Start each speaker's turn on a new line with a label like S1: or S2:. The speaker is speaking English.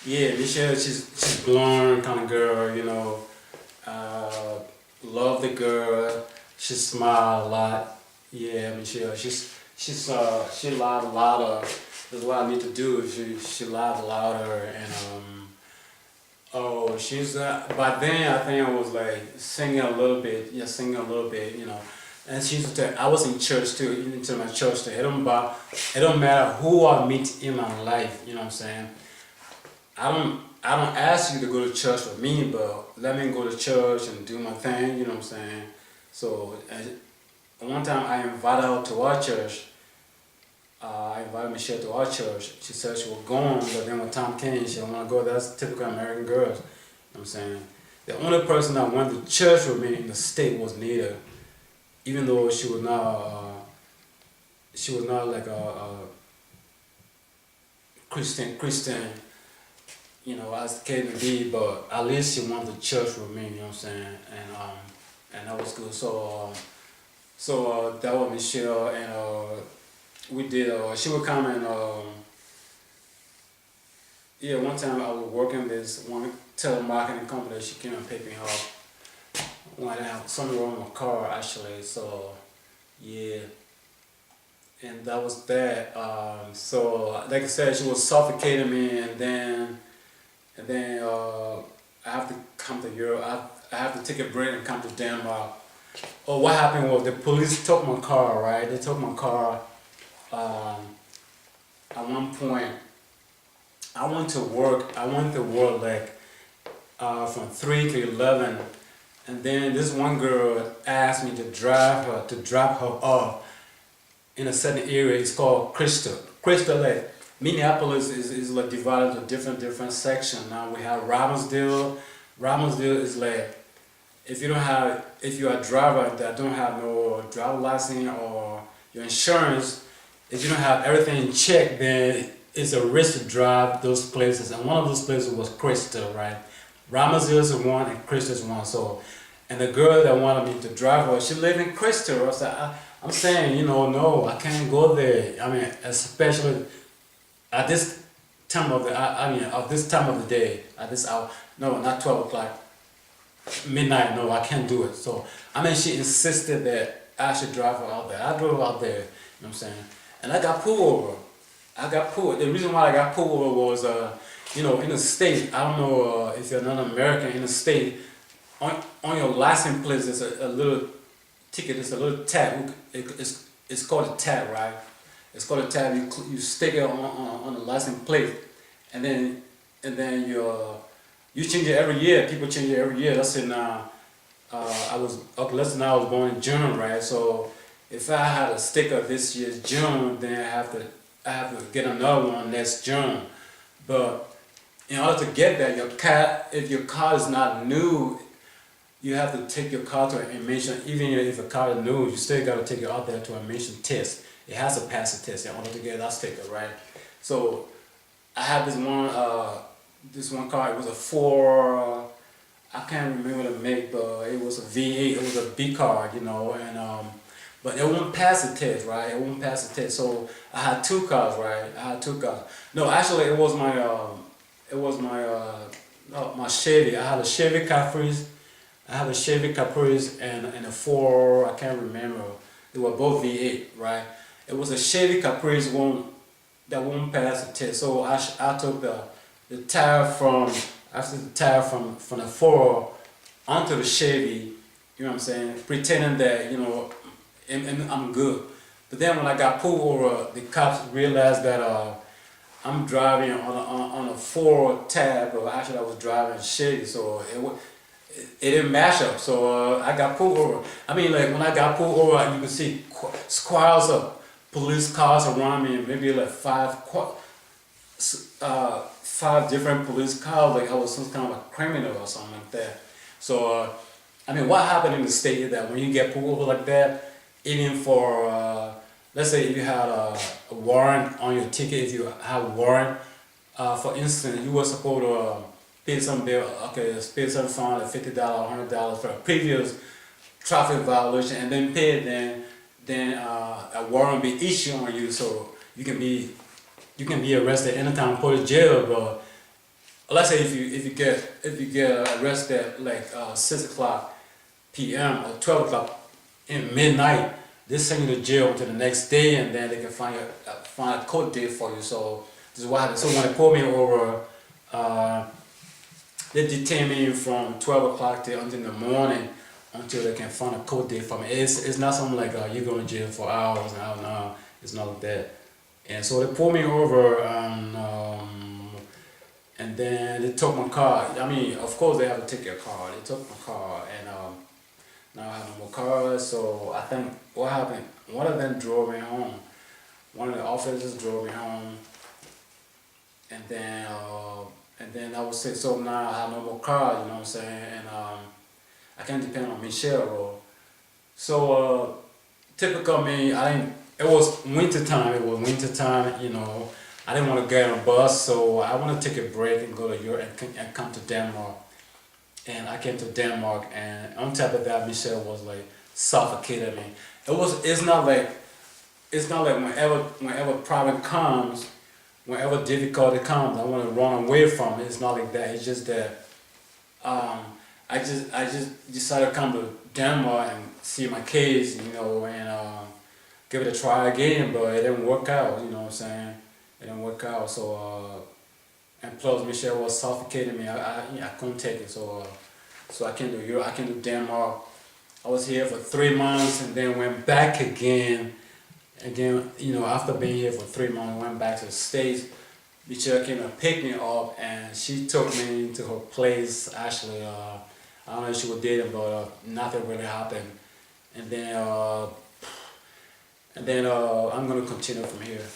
S1: Yeah, Michelle, she's blonde kind of girl, you know. Uh, love the girl. She smile a lot. Yeah, Michelle, she laugh louder. That's what I need to do. She laugh louder and oh, she's by then I think I was like singing a little bit, yeah, singing a little bit, you know. And she used to tell, I was in church too, into my church too. It don't matter who I meet in my life, you know what I'm saying? I don't ask you to go to church with me, but let me go to church and do my thing, you know what I'm saying? So one time I invited her to our church. I invited Michelle to our church. She said she was going, but then when time came, she didn't want to go. That's typical American girls. You know what I'm saying? The only person that went to church with me in the state was Nita, even though she was not like a Christian, you know, as the case may be, but at least she went to church with me, you know what I'm saying? And that was good. So that was Michelle, and we did. She would come and yeah. One time I was working this one telemarketing company. She came and picked me up when I had something wrong with my car actually. So yeah, and that was that. So like I said, she was suffocating me, and then I have to come to Europe. I have to take a break and come to Denmark. Oh, what happened was the police took my car, right? They took my car. Um, at one point, I went to work like from 3 to 11, and then this one girl asked me to drop her off in a certain area. It's called Crystal. Crystal Lake. Minneapolis is like divided into different sections. Now we have Robbinsdale. Robbinsdale is like if you're a driver that don't have no driver license or your insurance, if you don't have everything in check, then it's a risk to drive those places. And one of those places was Crystal, right? Robbinsdale is one and Crystal is one. So, and the girl that wanted me to drive her, she lived in Crystal. I said, I'm saying, you know, no, I can't go there. I mean, especially at this time of at this time of the day, at this hour, no, not 12 o'clock, midnight, no, I can't do it. So, I mean, she insisted that I should drive her out there. I drove out there, you know what I'm saying? And I got pulled over. I got pulled. The reason why I got pulled over was, you know, in the state, I don't know if you're not American, in the state, on your license plate, there's a little ticket, it's a little tab. It's called a tab, right? It's called a tab. You stick it on the license plate, and then you change it every year. People change it every year. Let's say now, let's say now I was born in June, right? So if I had a sticker this year's June, then I have to get another one next June. But in order to get that, if your car is not new, you have to take your car to an emission. Even if a car is new, you still got to take it out there to an emission test. It has to pass the test in order to get that sticker, right? So I had this one car. It was a four. I can't remember the make, but it was a V8. It was a B car, you know, and but it won't pass the test, right? It won't pass the test. So I had two cars, right? I had two cars. No, actually, it was my Chevy. I had a Chevy Caprice. I had a Chevy Caprice and a four. I can't remember. They were both V8, right? It was a Chevy Caprice that won't pass the test. So I took the tire from the four onto the Chevy. You know what I'm saying? Pretending that, you know, and I'm good. But then when I got pulled over, the cops realized that I'm driving on a four tab, but actually I was driving Chevy, so it didn't match up. So I got pulled over. I mean, like when I got pulled over, you could see squads of police cars around me, maybe like five different police cars, like I was some kind of a criminal or something like that. So I mean, what happened in the state is that when you get pulled over like that, even for let's say if you had a warrant on your ticket, if you have a warrant, for instance, you were supposed to pay some bill, okay, pay some fine, like $50, $100 for a previous traffic violation, and then pay it, then a warrant be issued on you, so you can be arrested anytime, put in jail, but let's say if you get arrested at like 6 o'clock p.m. or 12 o'clock in midnight, they send you to jail until the next day, and then they can find a court date for you. So this is what happened. So when they pulled me over, uh, they detain me from 12 o'clock till until the morning until they can find a court date for me. It's not something like you're going to jail for hours and hours. No, it's not like that. And so they pulled me over, and then they took my car. I mean, of course they have to take your car. They took my car, and now I have no more car. So I think what happened? One of them drove me home. One of the officers drove me home, and then I was sick. So now I have no more car. You know what I'm saying? And I can't depend on Michelle. So typical me, I didn't. It was winter time. It was winter time. You know, I didn't want to get on a bus, so I want to take a break and go to Europe and come to Denmark. And I came to Denmark, and on top of that, Michelle was like suffocating me. It's not like whenever problem comes, whenever difficulty comes, I want to run away from it. It's not like that. It's just that I just decided to come to Denmark and see my kids, you know, and give it a try again, but it didn't work out. You know what I'm saying? It didn't work out. So and plus Michelle was suffocating me. I couldn't take it. So I came to Europe. I came to Denmark. I was here for 3 months and then went back again. Again, you know, after being here for 3 months, I went back to the States. Michelle came and picked me up, and she took me to her place. Actually, I don't know if she was dating, but nothing really happened. And then I'm gonna continue from here.